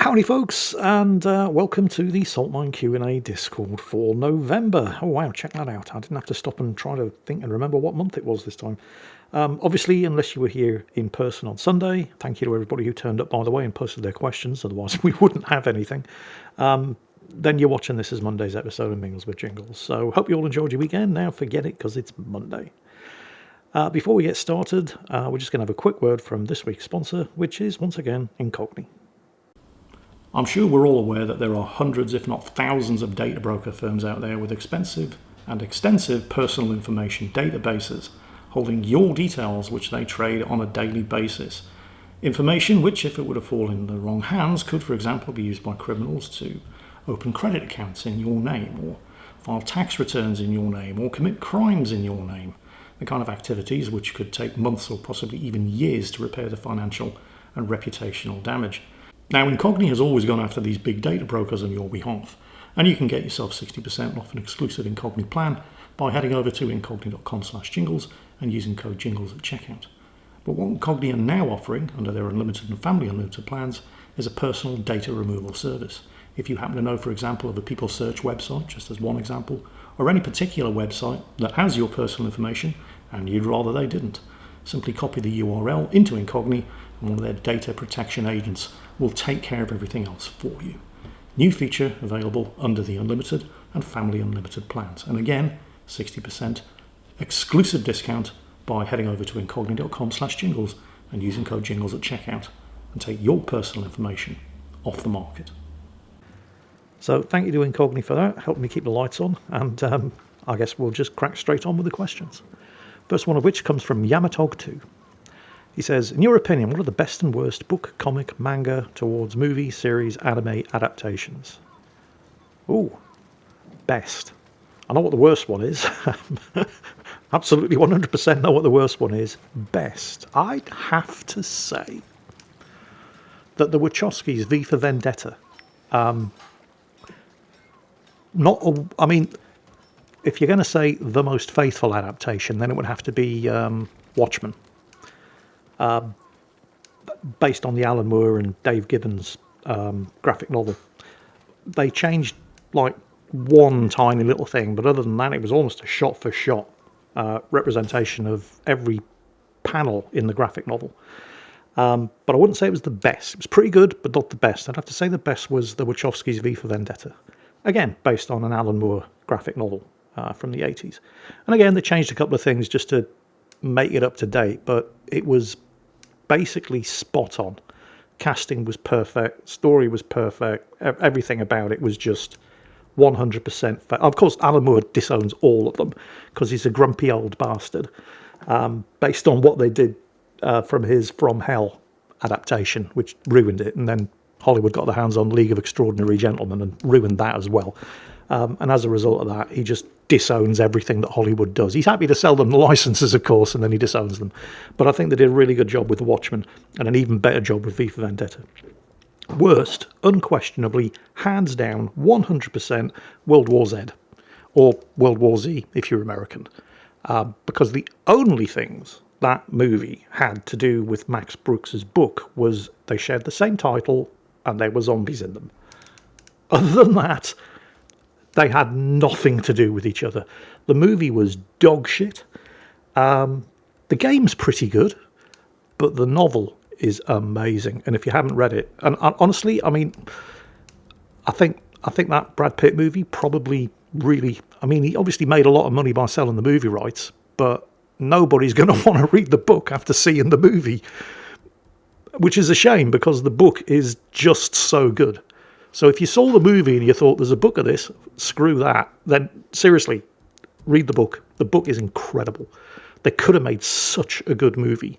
Howdy folks, and welcome to the Saltmine Q&A Discord for November. Oh wow, check that out. I didn't have to stop and try to think and remember what month it was this time. Obviously, unless you were here in person on Sunday, thank you to everybody who turned up, by the way, and posted their questions, otherwise we wouldn't have anything. Then you're watching this as Monday's episode of Mingles with Jingles. So hope you all enjoyed your weekend. Now forget it, because it's Monday. Before we get started, we're just going to have a quick word from this week's sponsor, which is, once again, Incogni. I'm sure we're all aware that there are hundreds, if not thousands, of data broker firms out there with expensive and extensive personal information databases holding your details which they trade on a daily basis. Information which, if it were to fall in the wrong hands, could, for example, be used by criminals to open credit accounts in your name, or file tax returns in your name, or commit crimes in your name. The kind of activities which could take months or possibly even years to repair the financial and reputational damage. Now, Incogni has always gone after these big data brokers on your behalf, and you can get yourself 60% off an exclusive Incogni plan by heading over to incogni.com/jingles and using code JINGLES at checkout. But what Incogni are now offering, under their Unlimited and Family Unlimited plans, is a personal data removal service. If you happen to know, for example, of a people search website, just as one example, or any particular website that has your personal information, and you'd rather they didn't, simply copy the URL into Incogni, and one of their data protection agents will take care of everything else for you. New feature available under the Unlimited and Family Unlimited plans. And again, 60% exclusive discount by heading over to incogni.com/jingles and using code JINGLES at checkout, and take your personal information off the market. So thank you to Incogni for that, helping me keep the lights on, and I guess we'll just crack straight on with the questions. First one of which comes from Yamatog2. He says, in your opinion, what are the best and worst book, comic, manga towards movie, series, anime adaptations? Ooh, best. I know what the worst one is. Absolutely 100% know what the worst one is. Best. I'd have to say that the Wachowskis' V for Vendetta. If you're going to say the most faithful adaptation, then it would have to be Watchmen. Based on the Alan Moore and Dave Gibbons graphic novel. They changed like one tiny little thing, but other than that, it was almost a shot-for-shot representation of every panel in the graphic novel. But I wouldn't say it was the best. It was pretty good, but not the best. I'd have to say the best was the Wachowskis' V for Vendetta. Again, based on an Alan Moore graphic novel from the 80s. And again, they changed a couple of things just to make it up to date, but it was basically spot on. Casting was perfect, story was perfect, everything about it was just 100% fair. Of course, Alan Moore disowns all of them because he's a grumpy old bastard, based on what they did from his From Hell adaptation, which ruined it, and then Hollywood got their hands on League of Extraordinary Gentlemen and ruined that as well. And as a result of that, he just disowns everything that Hollywood does. He's happy to sell them the licenses, of course, and then he disowns them. But I think they did a really good job with Watchmen, and an even better job with V for Vendetta. Worst, unquestionably, hands down, 100% World War Z, or World War Z if you're American. Because the only things that movie had to do with Max Brooks's book was they shared the same title and there were zombies in them. Other than that, they had nothing to do with each other. The movie was dog shit. The game's pretty good, but the novel is amazing. And if you haven't read it, and honestly, I mean, I think that Brad Pitt movie probably really, I mean, he obviously made a lot of money by selling the movie rights, but nobody's going to want to read the book after seeing the movie, which is a shame because the book is just so good. So if you saw the movie and you thought there's a book of this, screw that. Then seriously, read the book. The book is incredible. They could have made such a good movie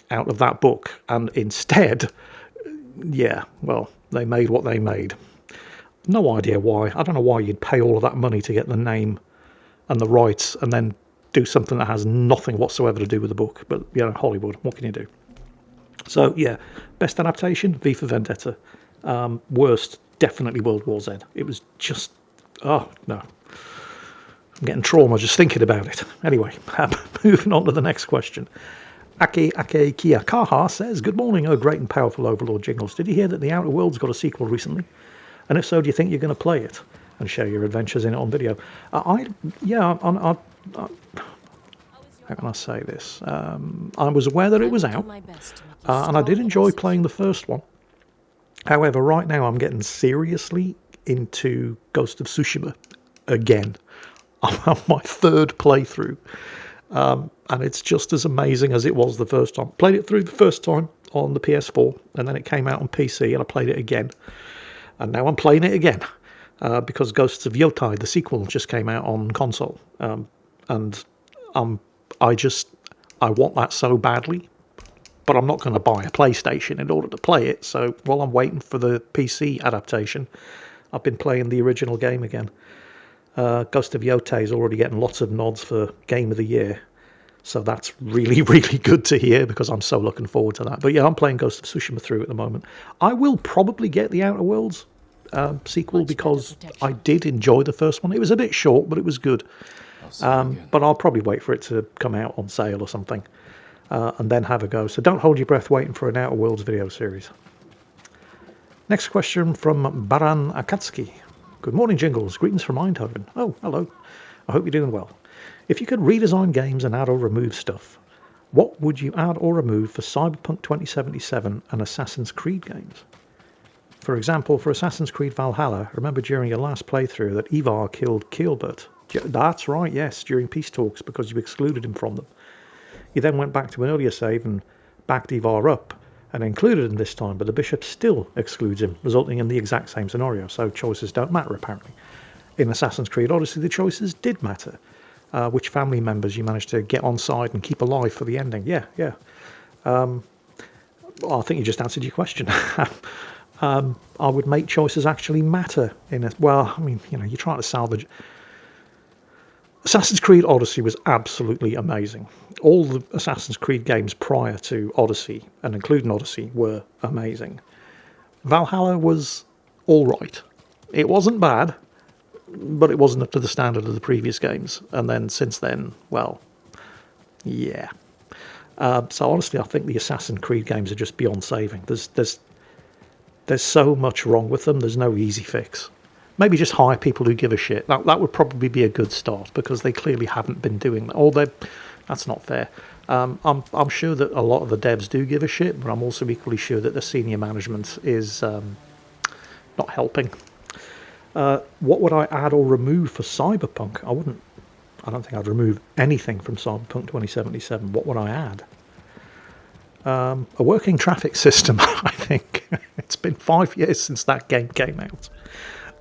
out of that book. And instead, yeah, well, they made what they made. No idea why. I don't know why you'd pay all of that money to get the name and the rights and then do something that has nothing whatsoever to do with the book. But, you know, Hollywood, what can you do? So, yeah, best adaptation, V for Vendetta. Worst, definitely World War Z. It was just, oh, no. I'm getting trauma just thinking about it. Anyway, moving on to the next question. Ake Kiyakaha says, good morning, oh great and powerful Overlord Jingles. Did you hear that The Outer Worlds got a sequel recently? And if so, do you think you're going to play it and share your adventures in it on video? How can I say this? I was aware that it was out, and I did enjoy playing the first one. However, right now I'm getting seriously into Ghost of Tsushima again. I'm on my third playthrough, and it's just as amazing as it was the first time. Played it through the first time on the PS4, and then it came out on PC, and I played it again. And now I'm playing it again, because Ghosts of Yotai, the sequel, just came out on console. And I want that so badly, but I'm not going to buy a PlayStation in order to play it. So while I'm waiting for the PC adaptation, I've been playing the original game again. Ghost of Yotai is already getting lots of nods for Game of the Year. So that's really, really good to hear, because I'm so looking forward to that. But yeah, I'm playing Ghost of Tsushima through at the moment. I will probably get the Outer Worlds sequel, because I did enjoy the first one. It was a bit short, but it was good. But I'll probably wait for it to come out on sale or something, and then have a go. So don't hold your breath waiting for an Outer Worlds video series. Next question from Baran Akatsuki. Good morning, Jingles. Greetings from Eindhoven. Oh, hello. I hope you're doing well. If you could redesign games and add or remove stuff, what would you add or remove for Cyberpunk 2077 and Assassin's Creed games? For example, for Assassin's Creed Valhalla, remember during your last playthrough that Ivar killed Keelbert. That's right, yes, during peace talks, because you excluded him from them. You then went back to an earlier save and backed Ivar up and included him this time, but the bishop still excludes him, resulting in the exact same scenario, so choices don't matter apparently. In Assassin's Creed Odyssey, the choices did matter. Which family members you managed to get on side and keep alive for the ending. Yeah. Well, I think you just answered your question. I would make choices actually matter in it. Well, I mean, you're trying to salvage. Assassin's Creed Odyssey was absolutely amazing. All the Assassin's Creed games prior to Odyssey, and including Odyssey, were amazing. Valhalla was all right. It wasn't bad, but it wasn't up to the standard of the previous games. And then since then, well, yeah. So honestly, I think the Assassin's Creed games are just beyond saving. There's so much wrong with them. There's no easy fix. Maybe just hire people who give a shit. That would probably be a good start, because they clearly haven't been doing that. Or that's not fair. I'm sure that a lot of the devs do give a shit, but I'm also equally sure that the senior management is not helping. What would I add or remove for Cyberpunk? I don't think I'd remove anything from Cyberpunk 2077. What would I add? A working traffic system, I think. It's been 5 years since that game came out.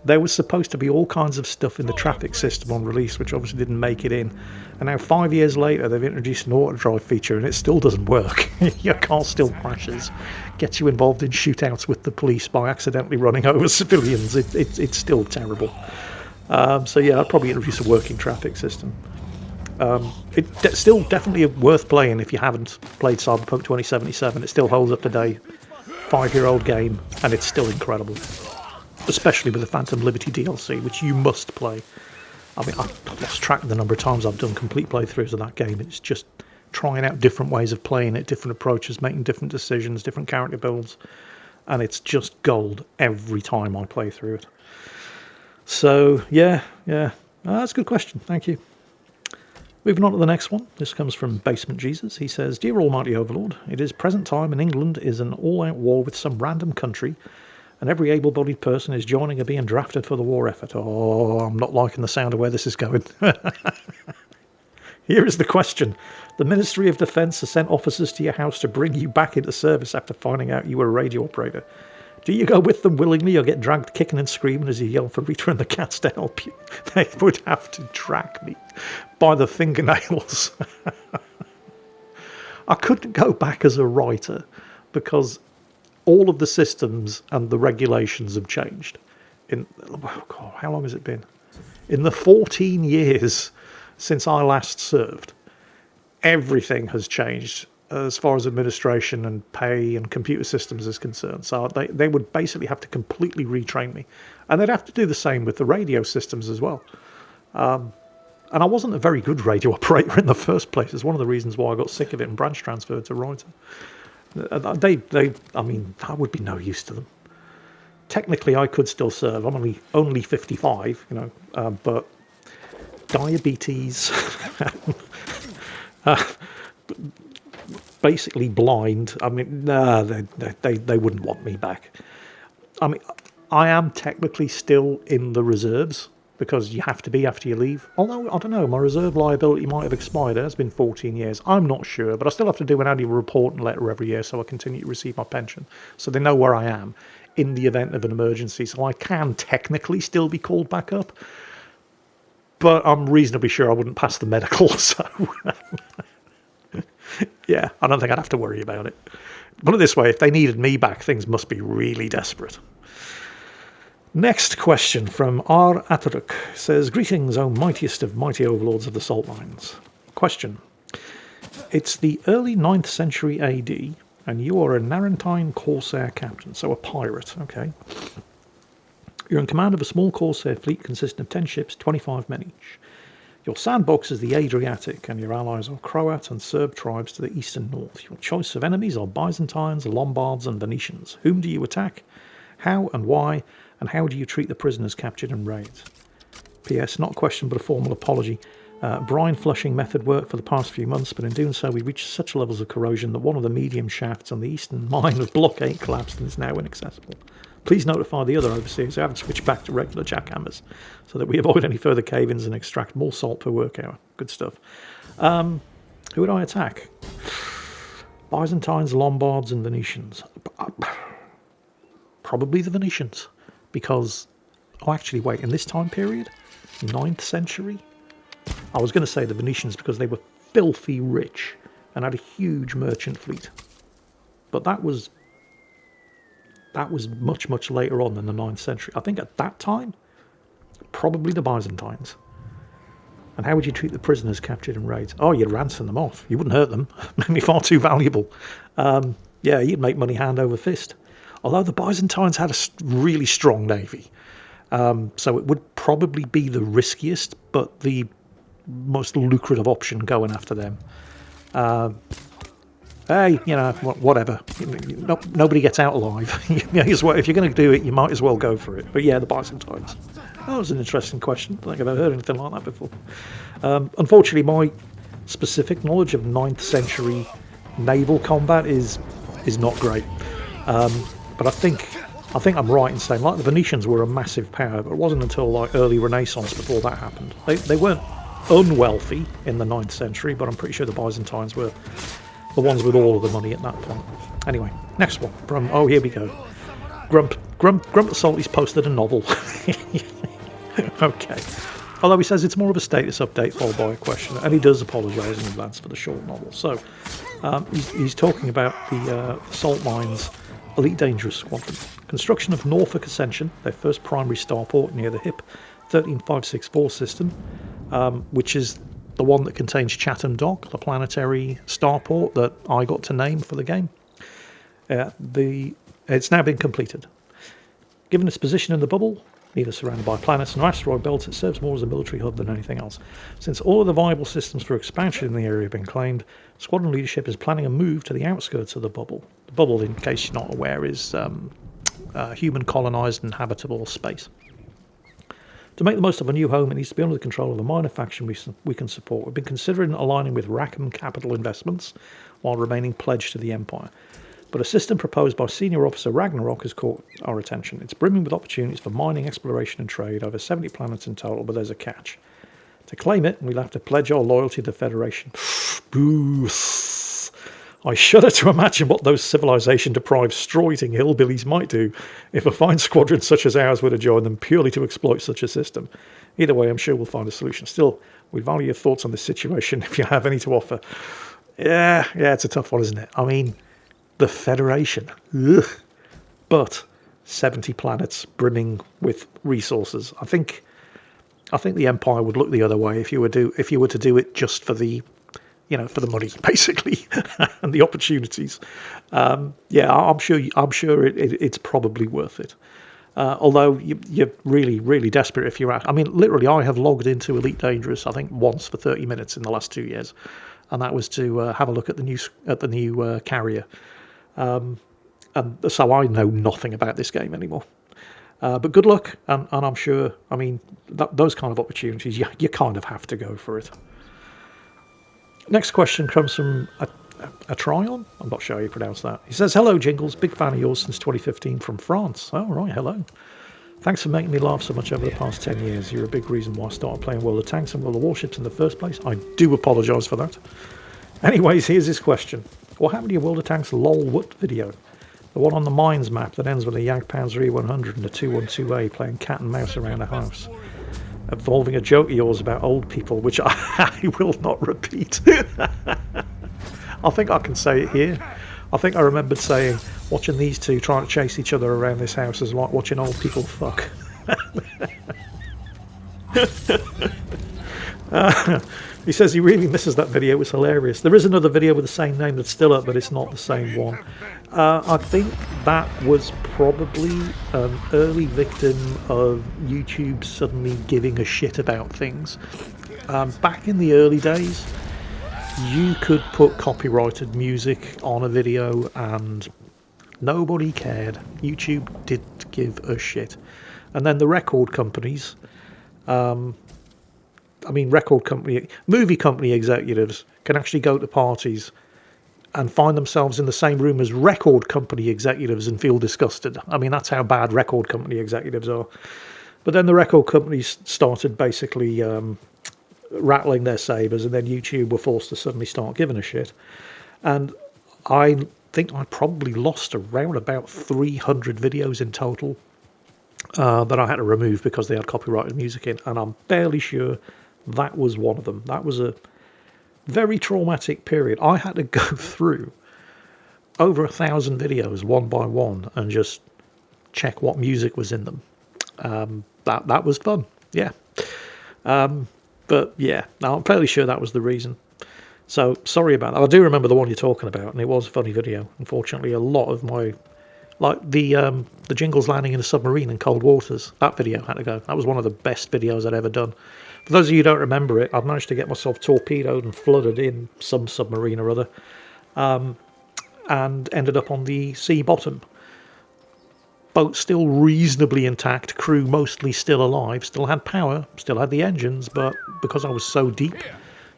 There was supposed to be all kinds of stuff in the traffic system on release, which obviously didn't make it in. And now 5 years later, they've introduced an auto drive feature, and it still doesn't work. Your car still crashes, gets you involved in shootouts with the police by accidentally running over civilians. It's still terrible. So yeah, I'd probably introduce a working traffic system. It's still definitely worth playing if you haven't played Cyberpunk 2077. It still holds up today. 5-year-old game, and it's still incredible. Especially with the Phantom Liberty DLC, which you must play. I mean, I've lost track of the number of times I've done complete playthroughs of that game. It's just trying out different ways of playing it, different approaches, making different decisions, different character builds, and it's just gold every time I play through it. So, yeah. That's a good question. Thank you. Moving on to the next one. This comes from Basement Jesus. He says, Dear Almighty Overlord, it is present time and England is an all-out war with some random country, and every able-bodied person is joining or being drafted for the war effort. Oh, I'm not liking the sound of where this is going. Here is the question. The Ministry of Defence has sent officers to your house to bring you back into service after finding out you were a radio operator. Do you go with them willingly or get dragged kicking and screaming as you yell for Rita and the cats to help you? They would have to drag me by the fingernails. I couldn't go back as a writer because all of the systems and the regulations have changed. How long has it been? In the 14 years since I last served, everything has changed as far as administration and pay and computer systems is concerned. So they would basically have to completely retrain me. And they'd have to do the same with the radio systems as well. And I wasn't a very good radio operator in the first place. It's one of the reasons why I got sick of it and branch transferred to writer. I mean, that would be no use to them. Technically, I could still serve. I'm only 55, but diabetes, basically blind. I mean, nah, they wouldn't want me back. I mean, I am technically still in the reserves because you have to be after you leave. Although, I don't know, my reserve liability might have expired. It has been 14 years. I'm not sure, but I still have to do an annual report and letter every year so I continue to receive my pension. So they know where I am in the event of an emergency. So I can technically still be called back up, but I'm reasonably sure I wouldn't pass the medical. So, yeah, I don't think I'd have to worry about it. Put it this way, if they needed me back, things must be really desperate. Next question from R. Ataruk says, "Greetings, O mightiest of mighty overlords of the salt mines." Question. It's the early 9th century AD, and you are a Narentine Corsair captain, so a pirate, okay. You're in command of a small Corsair fleet consisting of 10 ships, 25 men each. Your sandbox is the Adriatic, and your allies are Croat and Serb tribes to the east and north. Your choice of enemies are Byzantines, Lombards, and Venetians. Whom do you attack? How and why? And how do you treat the prisoners captured in raids? P.S. Not a question, but a formal apology. Brine flushing method worked for the past few months, but in doing so we reached such levels of corrosion that one of the medium shafts on the eastern mine of Block 8 collapsed and is now inaccessible. Please notify the other overseers who haven't switched back to regular jackhammers so that we avoid any further cave-ins and extract more salt per work hour. Good stuff. Who would I attack? Byzantines, Lombards, and Venetians. Probably the Venetians. Because, actually, wait, in this time period? 9th century? I was going to say the Venetians because they were filthy rich and had a huge merchant fleet. But that was much, much later on than the 9th century. I think at that time, probably the Byzantines. And how would you treat the prisoners captured in raids? Oh, you'd ransom them off. You wouldn't hurt them. They'd be far too valuable. Yeah, you'd make money hand over fist. Although the Byzantines had a really strong navy. So it would probably be the riskiest, but the most lucrative option going after them. Hey, whatever. Nobody gets out alive. If you're going to do it, you might as well go for it. But yeah, the Byzantines. That was an interesting question. I don't think I've ever heard anything like that before. Unfortunately, my specific knowledge of 9th century naval combat is not great. But I think I'm right in saying, like, the Venetians were a massive power, but it wasn't until like early Renaissance before that happened. They weren't unwealthy in the 9th century, but I'm pretty sure the Byzantines were the ones with all of the money at that point. Anyway, next one from, here we go. Grump the Salty's posted a novel. Okay. Although he says it's more of a status update followed by a question, and he does apologise in advance for the short novel. So he's talking about the salt mines Elite Dangerous Squadron. Construction of Norfolk Ascension, their first primary starport near the HIP 13564 system, which is the one that contains Chatham Dock, the planetary starport that I got to name for the game. It's now been completed. Given its position in the bubble, neither surrounded by planets nor asteroid belts, it serves more as a military hub than anything else. Since all of the viable systems for expansion in the area have been claimed, Squadron leadership is planning a move to the outskirts of the bubble. The bubble, in case you're not aware, is human colonised and habitable space. To make the most of a new home, it needs to be under the control of a minor faction we can support. We've been considering aligning with Rackham Capital Investments while remaining pledged to the Empire. But a system proposed by Senior Officer Ragnarok has caught our attention. It's brimming with opportunities for mining, exploration and trade, over 70 planets in total, but there's a catch. To claim it, we'll have to pledge our loyalty to the Federation. Boo. I shudder to imagine what those civilization-deprived Stroiting hillbillies might do if a fine squadron such as ours were to join them purely to exploit such a system. Either way, I'm sure we'll find a solution. Still, we value your thoughts on this situation if you have any to offer. Yeah, it's a tough one, isn't it? I mean, the Federation. Ugh. But 70 planets brimming with resources. I think the Empire would look the other way if you were to do it just for the for the money, basically, and the opportunities. I'm sure it's probably worth it. Although you're really, really desperate if you're at. I mean, literally, I have logged into Elite Dangerous, I think, once for 30 minutes in the last 2 years, and that was to have a look at the new carrier. And so I know nothing about this game anymore. But good luck, and I'm sure. I mean, those kind of opportunities, you kind of have to go for it. Next question comes from a Tryon. I'm not sure how you pronounce that. He says, "Hello, Jingles. Big fan of yours since 2015 from France." Oh, right. Hello. Thanks for making me laugh so much over the past 10 years. You're a big reason why I started playing World of Tanks and World of Warships in the first place. I do apologise for that. Anyways, here's his question. What happened to your World of Tanks lol what video? The one on the mines map that ends with a Yank Panzer E100 and a 212A playing cat and mouse around a house. Involving a joke of yours about old people, which I will not repeat. I think I can say it here. I think I remembered saying, watching these two trying to chase each other around this house is like watching old people fuck. He says he really misses that video. It was hilarious. There is another video with the same name that's still up, but it's not the same one. I think that was probably an early victim of YouTube suddenly giving a shit about things. Back in the early days, you could put copyrighted music on a video and nobody cared. YouTube didn't give a shit. And then the record companies, movie company executives can actually go to parties and find themselves in the same room as record company executives and feel disgusted. I mean, that's how bad record company executives are. But then the record companies started basically rattling their sabers, and then YouTube were forced to suddenly start giving a shit. And I think I probably lost around about 300 videos in total that I had to remove because they had copyrighted music in, and I'm barely sure that was one of them. That was a very traumatic period. I had to go through over 1,000 videos one by one and just check what music was in them. That was fun, yeah. But yeah, I'm fairly sure that was the reason. So sorry about that. I do remember the one you're talking about, and it was a funny video. Unfortunately, a lot of my, like the Jingles landing in a submarine in cold waters, that video had to go. That was one of the best videos I'd ever done. For those of you who don't remember it, I've managed to get myself torpedoed and flooded in some submarine or other, and ended up on the sea bottom. Boat still reasonably intact, crew mostly still alive, still had power, still had the engines, but because I was so deep,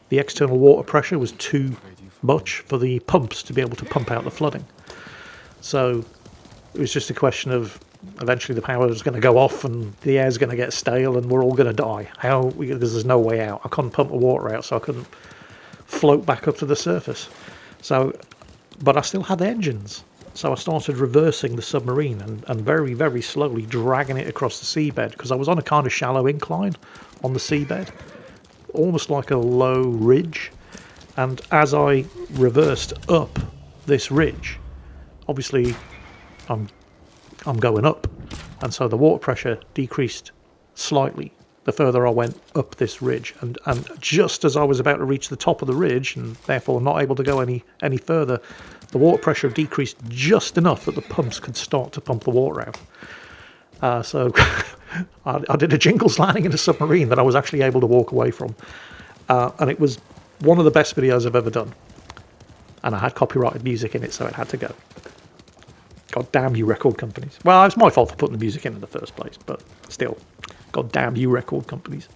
the external water pressure was too much for the pumps to be able to pump out the flooding. So it was just a question of eventually the power is going to go off and the air's going to get stale and we're all going to die. Because there's no way out. I couldn't pump the water out, so I couldn't float back up to the surface. So, but I still had engines. So I started reversing the submarine and very, very slowly dragging it across the seabed, because I was on a kind of shallow incline on the seabed, almost like a low ridge. And as I reversed up this ridge, obviously I'm going up, and so the water pressure decreased slightly the further I went up this ridge, and just as I was about to reach the top of the ridge and therefore not able to go any further, the water pressure decreased just enough that the pumps could start to pump the water out. So I did a Jingles landing in a submarine that I was actually able to walk away from, and it was one of the best videos I've ever done, and I had copyrighted music in it, so it had to go. God damn you record companies. Well, it's my fault for putting the music in the first place, but still, god damn you record companies.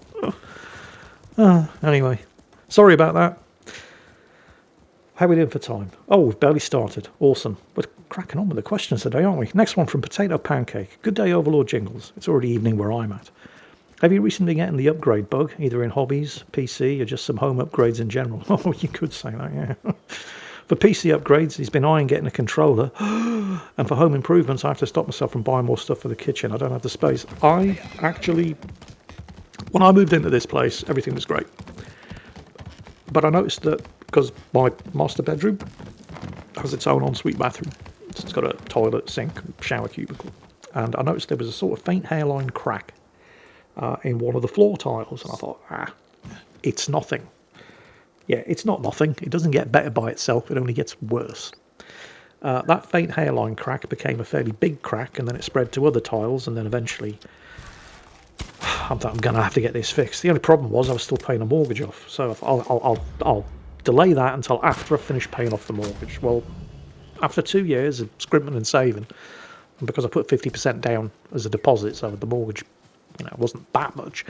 Anyway, sorry about that. How are we doing for time? Oh, we've barely started. Awesome. We're cracking on with the questions today, aren't we? Next one from Potato Pancake. Good day, Overlord Jingles. It's already evening where I'm at. Have you recently gotten the upgrade bug, either in hobbies, PC, or just some home upgrades in general? Oh, you could say that, yeah. For PC upgrades, he's been eyeing getting a controller. And for home improvements, I have to stop myself from buying more stuff for the kitchen. I don't have the space. I actually, when I moved into this place, everything was great. But I noticed that because my master bedroom has its own ensuite bathroom. It's got a toilet, sink, shower cubicle. And I noticed there was a sort of faint hairline crack in one of the floor tiles. And I thought, it's nothing. Yeah, it's not nothing. It doesn't get better by itself. It only gets worse. That faint hairline crack became a fairly big crack, and then it spread to other tiles, and then eventually I'm going to have to get this fixed. The only problem was I was still paying a mortgage off, so I'll delay that until after I finish paying off the mortgage. Well, after 2 years of scrimping and saving, and because I put 50% down as a deposit, so the mortgage, wasn't that much,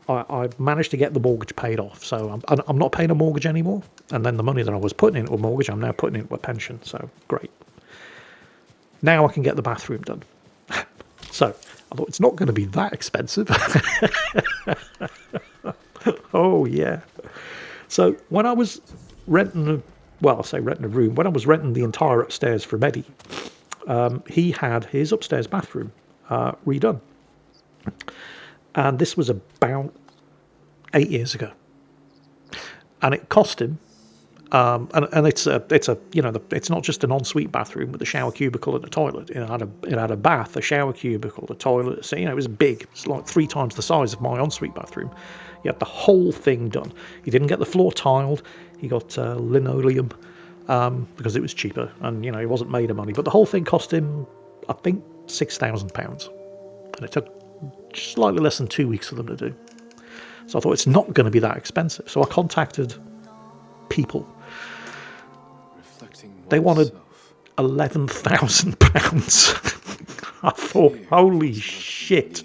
I managed to get the mortgage paid off. So I'm not paying a mortgage anymore, and then the money that I was putting into a mortgage, I'm now putting into a pension. So great. Now I can get the bathroom done. So I thought it's not going to be that expensive. Oh yeah. So when I was renting a room, when I was renting the entire upstairs from Eddie, he had his upstairs bathroom redone. And this was about 8 years ago. And it cost him, and it's not just an ensuite bathroom with a shower cubicle and a toilet. It had a bath, a shower cubicle, a toilet. So, it was big. It's like 3 times the size of my ensuite bathroom. He had the whole thing done. He didn't get the floor tiled. He got linoleum because it was cheaper, and he wasn't made of money. But the whole thing cost him, I think, £6,000, and it took slightly less than 2 weeks for them to do. So I thought it's not going to be that expensive. So I contacted people. They wanted £11,000. I thought, holy shit!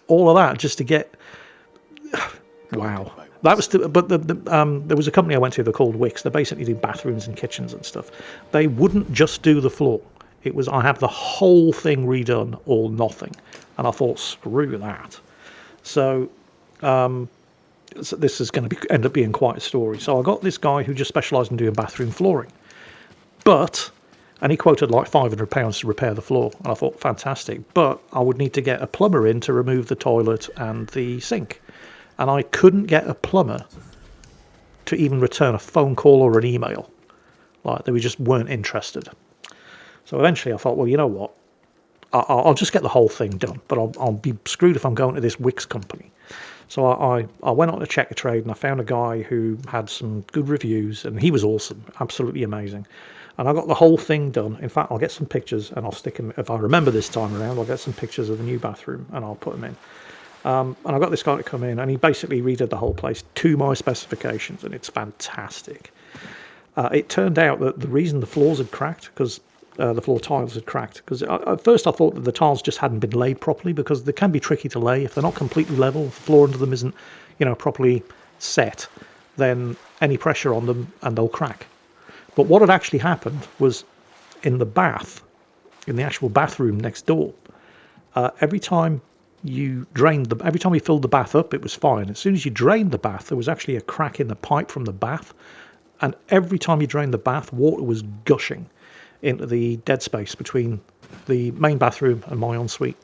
All of that just to get. Wow. That was, but there was a company I went to. They're called Wix. They basically do bathrooms and kitchens and stuff. They wouldn't just do the floor. It was, I have the whole thing redone or nothing. And I thought, screw that. So this is going to end up being quite a story. So I got this guy who just specialised in doing bathroom flooring. And he quoted like £500 to repair the floor. And I thought, fantastic. But I would need to get a plumber in to remove the toilet and the sink. And I couldn't get a plumber to even return a phone call or an email. Like, they just weren't interested. So eventually I thought, well, you know what? I'll just get the whole thing done, but I'll be screwed if I'm going to this Wix company. So I went on to Check a Trade, and I found a guy who had some good reviews, and he was awesome, absolutely amazing. And I got the whole thing done. In fact, I'll get some pictures, and I'll stick them, if I remember this time around, I'll get some pictures of the new bathroom, and I'll put them in. And I got this guy to come in, and he basically redid the whole place to my specifications, and it's fantastic. It turned out that the reason the floors had cracked, because the floor tiles had cracked, because at first I thought that the tiles just hadn't been laid properly, because they can be tricky to lay. If they're not completely level, if the floor under them isn't, properly set, then any pressure on them and they'll crack. But what had actually happened was in the bath, in the actual bathroom next door, every time you filled the bath up, it was fine. As soon as you drained the bath, there was actually a crack in the pipe from the bath, and every time you drained the bath, water was gushing into the dead space between the main bathroom and my ensuite.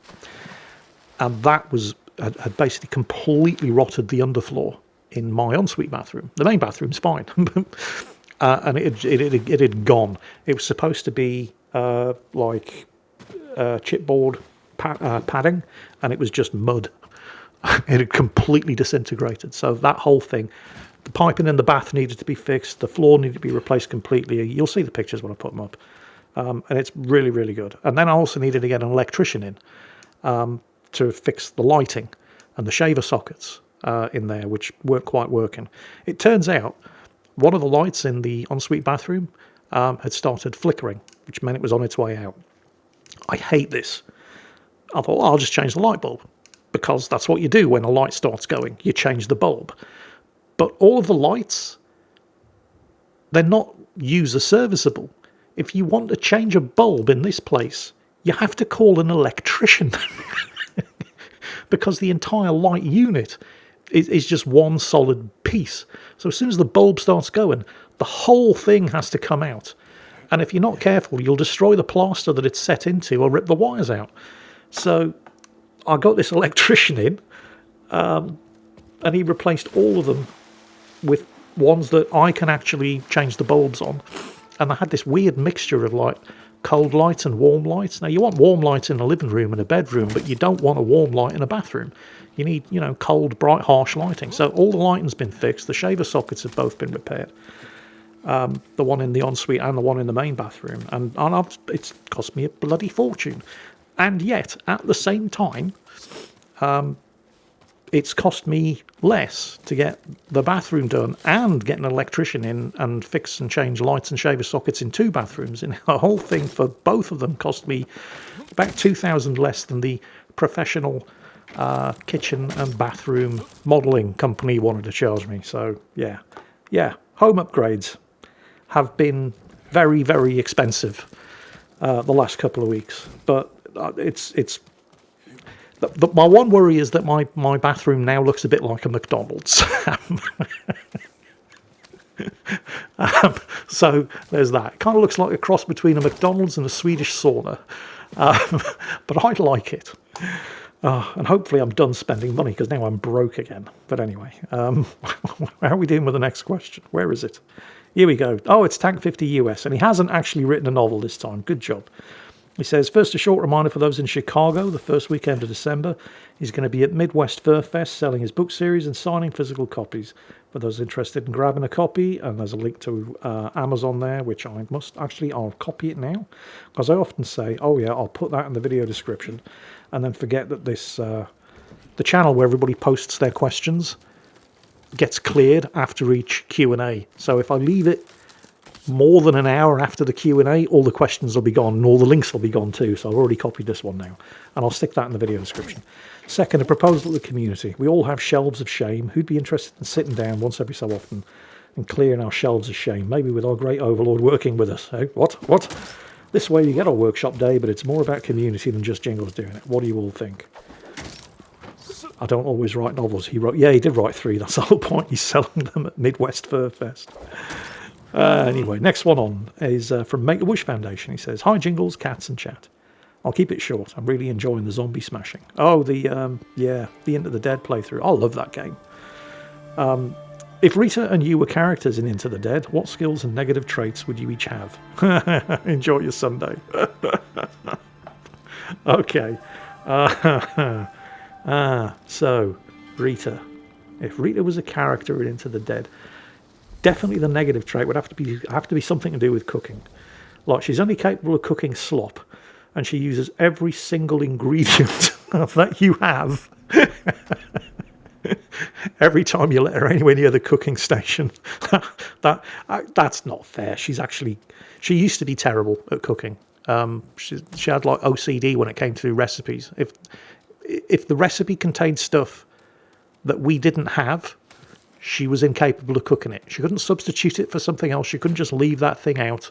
And that had basically completely rotted the underfloor in my ensuite bathroom. The main bathroom's fine. And it had gone. It was supposed to be like chipboard padding, and it was just mud. It had completely disintegrated. So that whole thing, the piping in the bath needed to be fixed, the floor needed to be replaced completely. You'll see the pictures when I put them up. And it's really, really good. And then I also needed to get an electrician in to fix the lighting and the shaver sockets in there, which weren't quite working. It turns out one of the lights in the ensuite bathroom had started flickering, which meant it was on its way out. I hate this. I thought, I'll just change the light bulb, because that's what you do when a light starts going. You change the bulb. But all of the lights, they're not user serviceable. If you want to change a bulb in this place, you have to call an electrician because the entire light unit is just one solid piece. So as soon as the bulb starts going, the whole thing has to come out. And if you're not careful, you'll destroy the plaster that it's set into or rip the wires out. So I got this electrician in, and he replaced all of them with ones that I can actually change the bulbs on. And I had this weird mixture of like cold lights and warm lights. Now, you want warm lights in a living room and a bedroom, but you don't want a warm light in a bathroom. You need, cold, bright, harsh lighting. So all the lighting's been fixed. The shaver sockets have both been repaired. the one in the ensuite and the one in the main bathroom, and it's cost me a bloody fortune. And yet, at the same time, it's cost me less to get the bathroom done and get an electrician in and fix and change lights and shaver sockets in 2 bathrooms. And the whole thing for both of them cost me about $2,000 less than the professional kitchen and bathroom modelling company wanted to charge me. So, yeah, home upgrades have been very, very expensive the last couple of weeks. But my one worry is that my bathroom now looks a bit like a McDonald's. So there's that. It kind of looks like a cross between a McDonald's and a Swedish sauna. But I like it. And hopefully I'm done spending money, because now I'm broke again. But anyway, how are we doing with the next question? Where is it? Here we go. Oh, it's Tank 50 US, and he hasn't actually written a novel this time. Good job. He says, first, a short reminder for those in Chicago, the first weekend of December. He's going to be at Midwest FurFest selling his book series and signing physical copies. For those interested in grabbing a copy, and there's a link to Amazon there, which I'll copy it now. Because I often say, oh yeah, I'll put that in the video description, and then forget that the channel where everybody posts their questions gets cleared after each Q&A. So if I leave it more than an hour after the Q&A, all the questions will be gone and all the links will be gone too. So I've already copied this one now, and I'll stick that in the video description. Second, a proposal to the community. We all have shelves of shame. Who'd be interested in sitting down once every so often and clearing our shelves of shame, maybe with our great overlord working with us? Hey, what? This way you get our workshop day, but it's more about community than just Jingles doing it. What do you all think? I don't always write novels. He did write 3. That's the whole point. He's selling them at Midwest FurFest. Anyway, next one on is from Make-A-Wish Foundation. He says, hi Jingles, cats and chat. I'll keep it short. I'm really enjoying the zombie smashing. Oh, the Into the Dead playthrough. I love that game. If Rita and you were characters in Into the Dead, what skills and negative traits would you each have? Enjoy your Sunday. Okay. So, Rita. If Rita was a character in Into the Dead, definitely the negative trait would have to be something to do with cooking. Like, she's only capable of cooking slop, and she uses every single ingredient that you have every time you let her anywhere near the cooking station. That's not fair. She used to be terrible at cooking. She had like OCD when it came to recipes. If the recipe contained stuff that we didn't have, she was incapable of cooking it. She couldn't substitute it for something else. She couldn't just leave that thing out.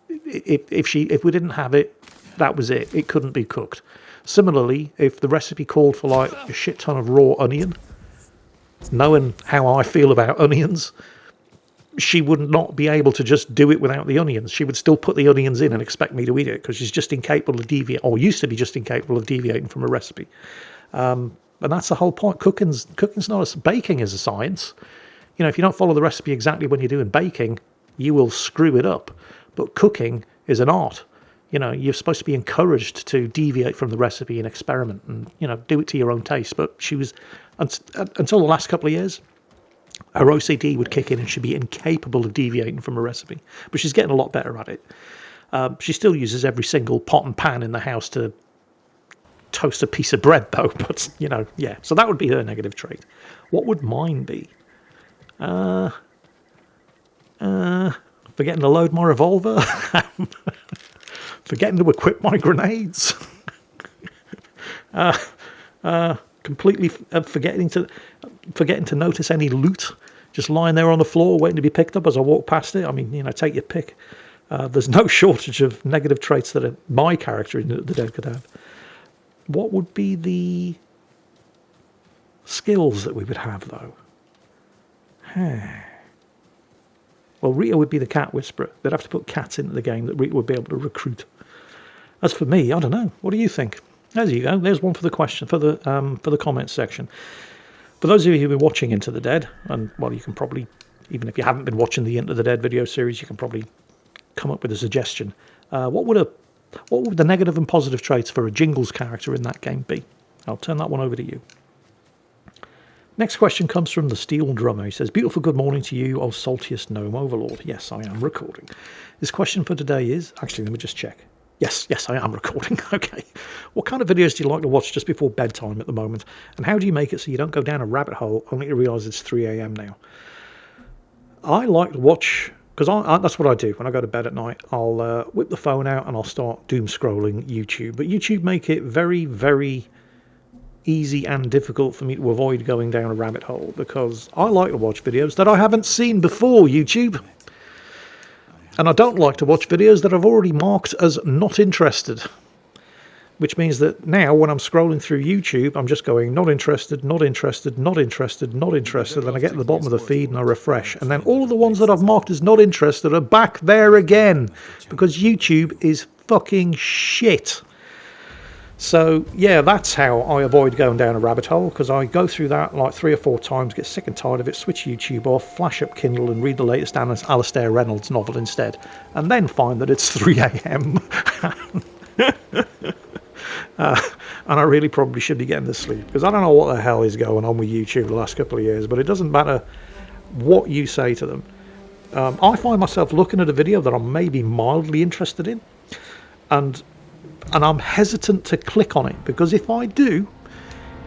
If we didn't have it, that was it. It couldn't be cooked. Similarly, if the recipe called for like a shit ton of raw onion, knowing how I feel about onions, she would not be able to just do it without the onions. She would still put the onions in and expect me to eat it, because she's just incapable of deviating, or used to be just incapable of deviating from a recipe. And that's the whole point. Cooking's not baking is a science. You know, if you don't follow the recipe exactly when you're doing baking, you will screw it up. But cooking is an art. You know, you're supposed to be encouraged to deviate from the recipe and experiment and, you know, do it to your own taste. But she was, until the last couple of years, her OCD would kick in and she'd be incapable of deviating from a recipe. But she's getting a lot better at it. She still uses every single pot and pan in the house to toast a piece of bread, though. But, you know, yeah. So that would be her negative trait. What would mine be? Forgetting to load my revolver. Forgetting to equip my grenades. Completely forgetting to notice any loot just lying there on the floor waiting to be picked up as I walk past it. I mean, you know, take your pick. There's no shortage of negative traits that my character in the Dead could have. What would be the skills that we would have, though? Well, Rita would be the cat whisperer. They'd have to put cats into the game that Rita would be able to recruit. As for me, I don't know. What do you think? There you go. There's one for the question, for the comments section. For those of you who've been watching Into the Dead, and well, you can probably, even if you haven't been watching the Into the Dead video series, you can probably come up with a suggestion. What would the negative and positive traits for a Jingles character in that game be? I'll turn that one over to you. Next question comes from the Steel Drummer. He says, beautiful good morning to you, O saltiest gnome overlord. Yes, I am recording. This question for today is... Actually, let me just check. Yes, I am recording. Okay. What kind of videos do you like to watch just before bedtime at the moment? And how do you make it so you don't go down a rabbit hole only to realise it's 3 a.m. now? I like to watch... Because that's what I do when I go to bed at night. I'll whip the phone out and I'll start doom scrolling YouTube. But YouTube make it very, very easy and difficult for me to avoid going down a rabbit hole, because I like to watch videos that I haven't seen before, YouTube. And I don't like to watch videos that I've already marked as not interested. Which means that now when I'm scrolling through YouTube, I'm just going not interested, not interested, not interested, not interested. Then I get to the bottom of the feed and I refresh. And then all of the ones that I've marked as not interested are back there again. Because YouTube is fucking shit. So, yeah, that's how I avoid going down a rabbit hole. Because I go through that like 3 or 4 times, get sick and tired of it, switch YouTube off, flash up Kindle and read the latest Alastair Reynolds novel instead. And then find that it's 3 a.m. And I really probably should be getting to sleep, because I don't know what the hell is going on with YouTube the last couple of years, but it doesn't matter what you say to them. I find myself looking at a video that I'm maybe mildly interested in, and I'm hesitant to click on it, because if I do,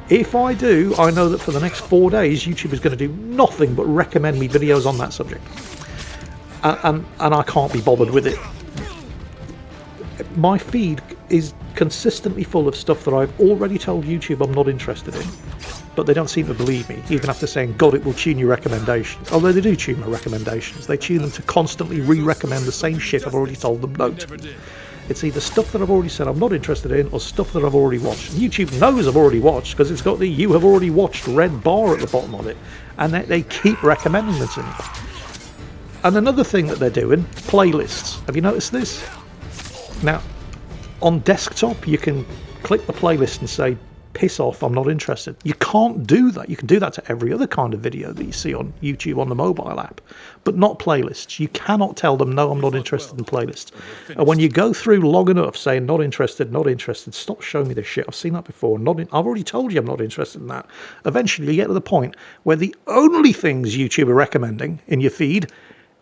I know that for the next 4 days YouTube is going to do nothing but recommend me videos on that subject, and I can't be bothered with it. My feed is consistently full of stuff that I've already told YouTube I'm not interested in, but they don't seem to believe me, even after saying, God, it will tune your recommendations. Although they do tune my recommendations, they tune them to constantly re-recommend the same shit I've already told them no to. It's either stuff that I've already said I'm not interested in, or stuff that I've already watched. And YouTube knows I've already watched, because it's got the "you have already watched" red bar at the bottom of it, and they keep recommending them to me. And another thing that they're doing, playlists. Have you noticed this? Now, on desktop, you can click the playlist and say, piss off, I'm not interested. You can't do that. You can do that to every other kind of video that you see on YouTube on the mobile app, but not playlists. You cannot tell them, no, I'm not interested in playlists. And when you go through long enough saying, not interested, stop showing me this shit. I've seen that before. I've already told you I'm not interested in that. Eventually, you get to the point where the only things YouTube are recommending in your feed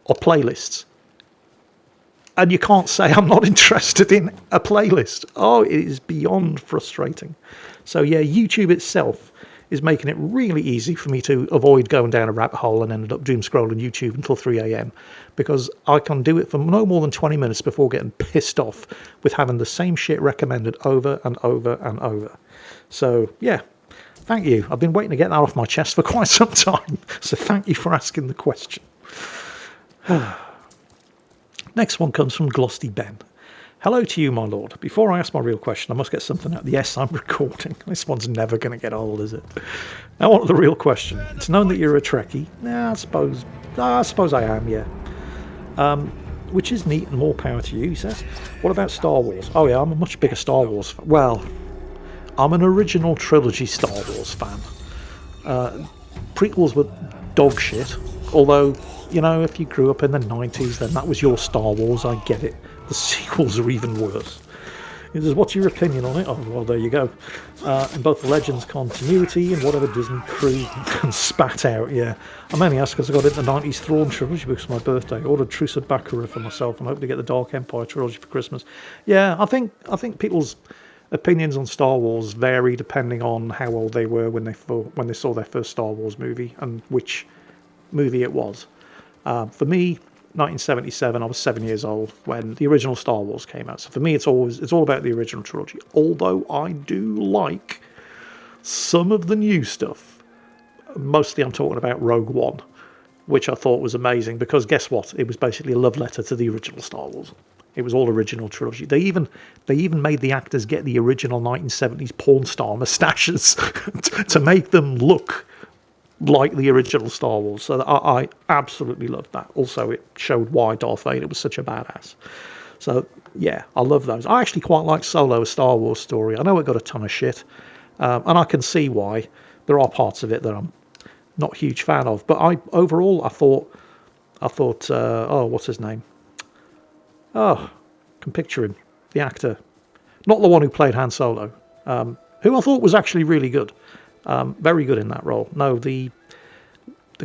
are playlists. And you can't say I'm not interested in a playlist. Oh, it is beyond frustrating. So yeah, YouTube itself is making it really easy for me to avoid going down a rabbit hole and ended up doom scrolling YouTube until 3 a.m. because I can do it for no more than 20 minutes before getting pissed off with having the same shit recommended over and over and over. So yeah, thank you. I've been waiting to get that off my chest for quite some time. So thank you for asking the question. Next one comes from Glosty Ben. Hello to you, my lord. Before I ask my real question, I must get something out. Yes, I'm recording. This one's never going to get old, is it? Now on to the real question. It's known that you're a Trekkie. Yeah, I suppose I am, yeah. Which is neat and more power to you, he says. What about Star Wars? Oh yeah, I'm a much bigger Star Wars fan. Well, I'm an original trilogy Star Wars fan. Prequels were dog shit, although... You know, if you grew up in the 90s, then that was your Star Wars, I get it. The sequels are even worse. He says, what's your opinion on it? Oh, well, there you go. In both the Legends continuity and whatever Disney crew can spat out, yeah. I'm only asking because I got into the 90s Thrawn trilogy because of my birthday. Ordered Truce of Baccarat for myself and hope to get the Dark Empire trilogy for Christmas. Yeah, I think people's opinions on Star Wars vary depending on how old they were when they saw their first Star Wars movie and which movie it was. For me, 1977, I was 7 years old when the original Star Wars came out. So for me, it's all about the original trilogy. Although I do like some of the new stuff. Mostly I'm talking about Rogue One, which I thought was amazing because guess what? It was basically a love letter to the original Star Wars. It was all original trilogy. They even made the actors get the original 1970s porn star moustaches to make them look like the original Star Wars. So I absolutely loved that. Also, it showed why Darth Vader was such a badass. So, yeah, I love those. I actually quite like Solo, a Star Wars story. I know it got a ton of shit, and I can see why. There are parts of it that I'm not a huge fan of. But I thought, what's his name? Oh, can picture him. The actor. Not the one who played Han Solo. Who I thought was actually really good. Very good in that role. No, the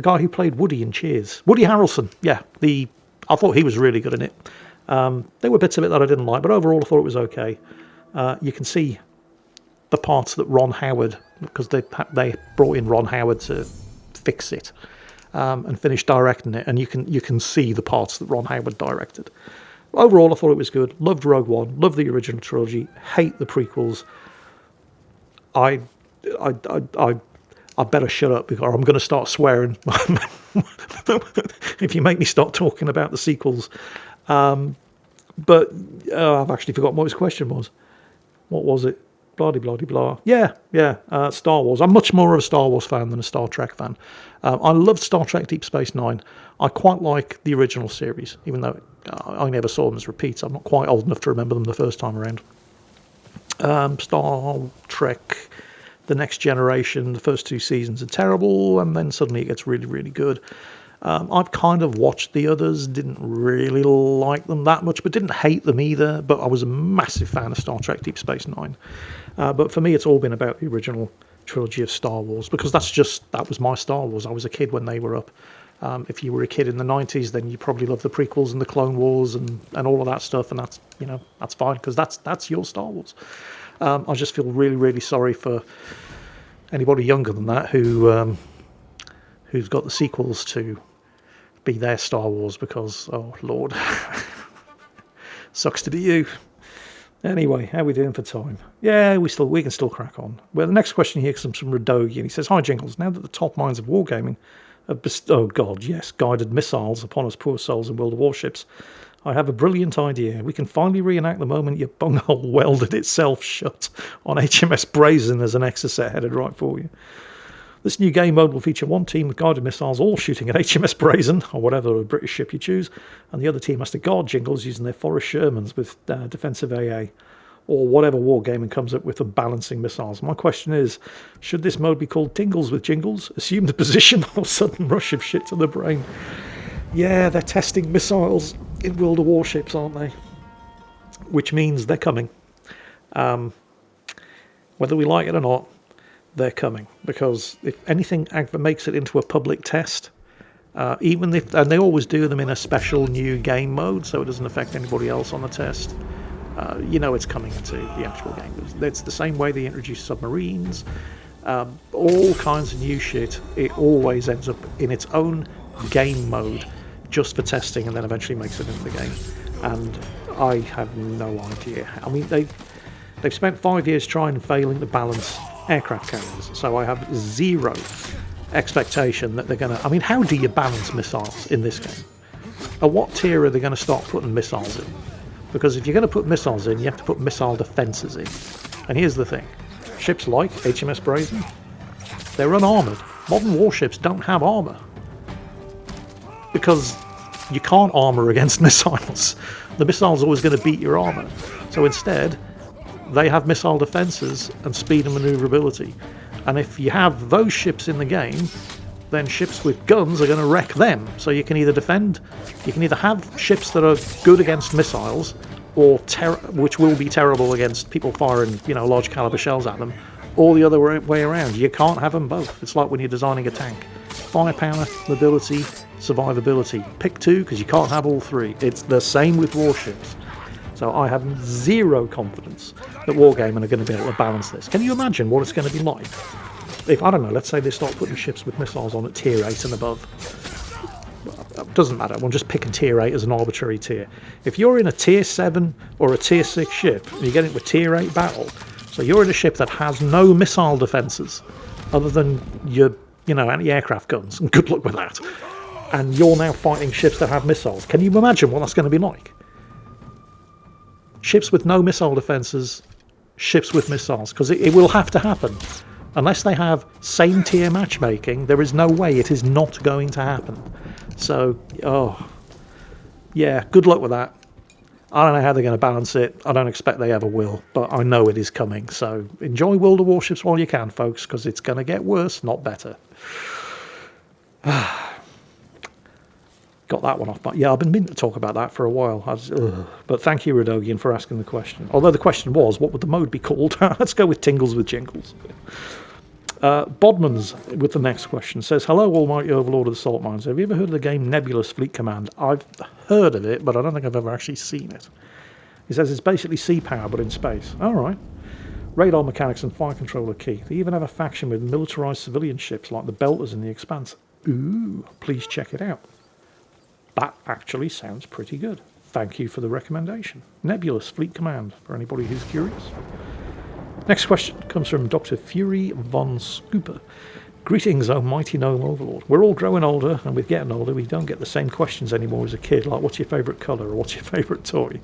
guy who played Woody in Cheers, Woody Harrelson. Yeah, I thought he was really good in it. There were bits of it that I didn't like, but overall I thought it was okay. You can see the parts that Ron Howard, because they brought in Ron Howard to fix it and finish directing it, and you can see the parts that Ron Howard directed. Overall, I thought it was good. Loved Rogue One. Loved the original trilogy. Hate the prequels. I better shut up because I'm going to start swearing if you make me start talking about the sequels. But I've actually forgotten what his question was. What was it? Blah, blah, blah. Yeah. Star Wars. I'm much more of a Star Wars fan than a Star Trek fan. I loved Star Trek Deep Space Nine. I quite like the original series, even though I never saw them as repeats. I'm not quite old enough to remember them the first time around. Star Trek, The Next Generation, the first 2 seasons are terrible, and then suddenly it gets really, really good. I've kind of watched the others, didn't really like them that much, but didn't hate them either. But I was a massive fan of Star Trek Deep Space Nine. But for me, it's all been about the original trilogy of Star Wars, because that was my Star Wars. I was a kid when they were up. If you were a kid in the 90s, then you probably loved the prequels and the Clone Wars and all of that stuff, and that's fine, because that's your Star Wars. I just feel really, really sorry for anybody younger than that who's got the sequels to be their Star Wars, because, oh Lord, sucks to be you. Anyway, how are we doing for time? Yeah, we can still crack on. Well, the next question here comes from Radogi, and he says, "Hi Jingles, now that the top minds of wargaming have guided missiles upon us poor souls in World of Warships, I have a brilliant idea. We can finally reenact the moment your bunghole welded itself shut on HMS Brazen as an exocet headed right for you. This new game mode will feature one team with guided missiles all shooting at HMS Brazen, or whatever British ship you choose, and the other team has to guard Jingles using their Forest Shermans with defensive AA, or whatever wargaming comes up with for balancing missiles. My question is, should this mode be called Tingles with Jingles? Assume the position or sudden rush of shit to the brain." Yeah, they're testing missiles in World of Warships, aren't they? Which means they're coming. Whether we like it or not, they're coming, because if anything makes it into a public test, and they always do them in a special new game mode, so it doesn't affect anybody else on the test, it's coming into the actual game. It's the same way they introduce submarines, all kinds of new shit. It always ends up in its own game mode just for testing, and then eventually makes it into the game. And I have no idea. I mean, they've spent 5 years trying and failing to balance aircraft carriers, so I have zero expectation that they're going to... I mean, how do you balance missiles in this game? At what tier are they going to start putting missiles in? Because if you're going to put missiles in, you have to put missile defences in. And here's the thing. Ships like HMS Brazen, they're unarmoured. Modern warships don't have armour, because you can't armour against missiles. The missile's always going to beat your armour. So instead, they have missile defences and speed and manoeuvrability. And if you have those ships in the game, then ships with guns are going to wreck them. So you can either have ships that are good against missiles, or which will be terrible against people firing, large caliber shells at them, or the other way around. You can't have them both. It's like when you're designing a tank. Firepower, mobility, survivability. Pick two, because you can't have all three. It's the same with warships. So I have zero confidence that Wargaming are going to be able to balance this. Can you imagine what it's going to be like if, I don't know, let's say they start putting ships with missiles on at tier 8 and above. Doesn't matter, we'll just pick a tier 8 as an arbitrary tier. If you're in a tier 7 or a tier 6 ship, and you get into a tier 8 battle, so you're in a ship that has no missile defences other than your, anti-aircraft guns, and good luck with that, and you're now fighting ships that have missiles. Can you imagine what that's going to be like? Ships with no missile defences, ships with missiles, because it will have to happen. Unless they have same tier matchmaking, there is no way it is not going to happen. So, good luck with that. I don't know how they're going to balance it. I don't expect they ever will, but I know it is coming. So enjoy World of Warships while you can, folks, because it's going to get worse, not better. Got that one off, but yeah, I've been meaning to talk about that for a while. But thank you, Radogian, for asking the question. Although the question was, what would the mode be called? Let's go with Tingles with Jingles. Bodman's with the next question says, "Hello, Almighty Overlord of the Salt Mines. Have you ever heard of the game Nebulous Fleet Command? I've heard of it, but I don't think I've ever actually seen it." He says it's basically sea power, but in space. All right. Radar mechanics and fire control are key. They even have a faction with militarised civilian ships like the Belters in the Expanse. Ooh, please check it out. That actually sounds pretty good. Thank you for the recommendation. Nebulous Fleet Command, for anybody who's curious. Next question comes from Dr. Fury von Scooper. Greetings, oh mighty gnome overlord. We're all growing older, and with getting older, we don't get the same questions anymore as a kid, like what's your favourite colour or what's your favourite toy?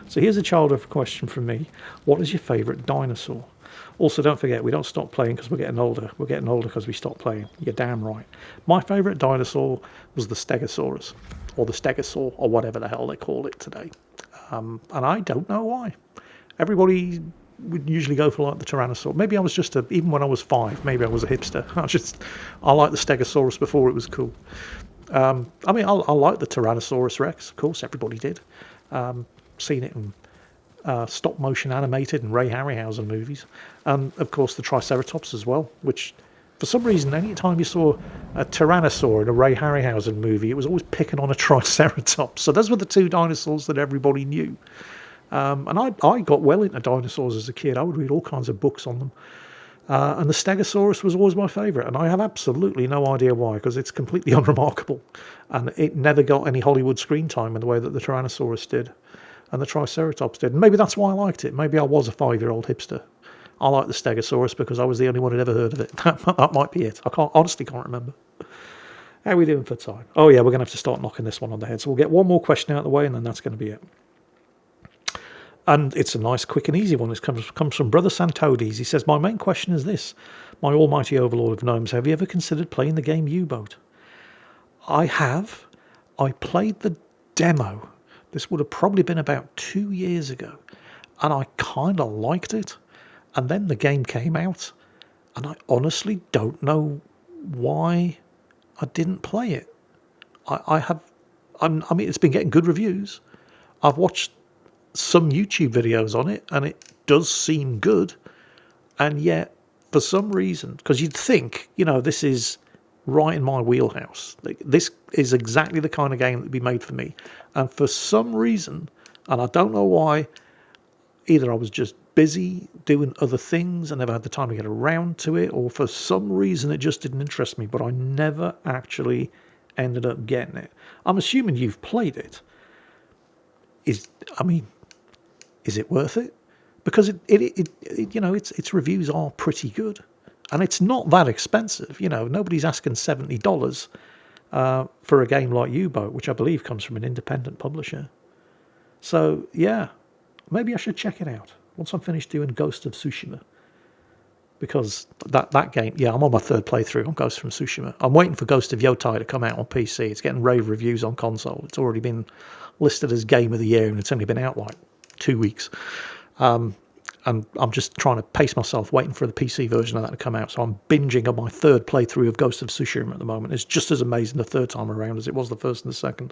So here's a childhood question from me. What is your favourite dinosaur? Also, don't forget, we don't stop playing because we're getting older. We're getting older because we stop playing. You're damn right. My favourite dinosaur was the Stegosaurus, or the Stegosaur, or whatever the hell they call it today. And I don't know why. Everybody would usually go for like the Tyrannosaur. Maybe I was just even when I was 5, maybe I was a hipster. I liked the Stegosaurus before it was cool. I mean, I like the Tyrannosaurus Rex. Of course, everybody did. Seen it in stop motion animated and Ray Harryhausen movies. And of course the Triceratops as well, which for some reason, any time you saw a Tyrannosaur in a Ray Harryhausen movie, it was always picking on a Triceratops. So those were the two dinosaurs that everybody knew. And I got well into dinosaurs as a kid. I would read all kinds of books on them. And the Stegosaurus was always my favourite. And I have absolutely no idea why, because it's completely unremarkable. And it never got any Hollywood screen time in the way that the Tyrannosaurus did. And the Triceratops did. And maybe that's why I liked it. Maybe I was a 5-year-old hipster. I liked the Stegosaurus because I was the only one who'd ever heard of it. That might be it. I honestly can't remember. How are we doing for time? Oh yeah, we're going to have to start knocking this one on the head. So we'll get one more question out of the way and then that's going to be it. And it's a nice, quick and easy one. It comes from Brother Santodes. He says, my main question is this. My almighty overlord of gnomes, have you ever considered playing the game U-Boat? I have. I played the demo. This would have probably been about 2 years ago. And I kind of liked it. And then the game came out. And I honestly don't know why I didn't play it. I mean, it's been getting good reviews. I've watched some YouTube videos on it, and it does seem good. And yet, for some reason, because you'd think, this is right in my wheelhouse. This is exactly the kind of game that would be made for me. And for some reason, and I don't know why, either I was just busy doing other things and never had the time to get around to it, or for some reason it just didn't interest me, but I never actually ended up getting it. I'm assuming you've played it. Is it worth it? Because its reviews are pretty good, and it's not that expensive. Nobody's asking $70 for a game like U-Boat, which I believe comes from an independent publisher. So yeah, maybe I should check it out once I'm finished doing Ghost of Tsushima, because that game, I'm on my 3rd playthrough on Ghost from Tsushima. I'm waiting for Ghost of Yotai to come out on PC. It's getting rave reviews on console. It's already been listed as Game of the Year, and it's only been out like 2 weeks. And I'm just trying to pace myself, waiting for the PC version of that to come out. So I'm binging on my 3rd playthrough of Ghost of Tsushima at the moment. It's just as amazing the 3rd time around as it was the 1st and the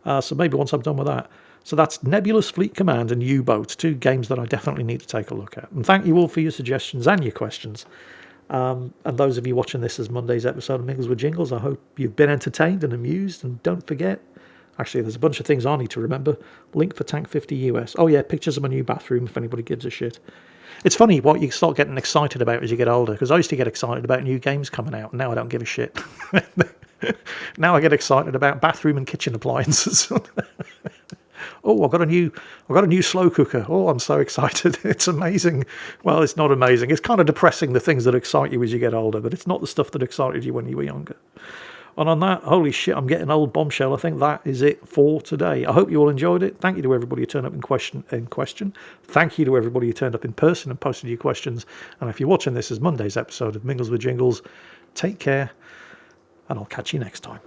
2nd. So maybe once I'm done with that. So that's Nebulous Fleet Command and U-Boat, 2 games that I definitely need to take a look at. And thank you all for your suggestions and your questions. And those of you watching this as Monday's episode of Mingles with Jingles, I hope you've been entertained and amused. And don't forget, actually, there's a bunch of things I need to remember. Link for Tank 50 US. Oh yeah, pictures of my new bathroom if anybody gives a shit. It's funny what you start getting excited about as you get older, because I used to get excited about new games coming out, and now I don't give a shit. Now I get excited about bathroom and kitchen appliances. Oh, I've got a new slow cooker. Oh, I'm so excited. It's amazing. Well, it's not amazing. It's kind of depressing, the things that excite you as you get older, but it's not the stuff that excited you when you were younger. And on that, holy shit, I'm getting old bombshell. I think that is it for today. I hope you all enjoyed it. Thank you to everybody who turned up in question. Thank you to everybody who turned up in person and posted your questions. And if you're watching this as Monday's episode of Mingles with Jingles, take care, and I'll catch you next time.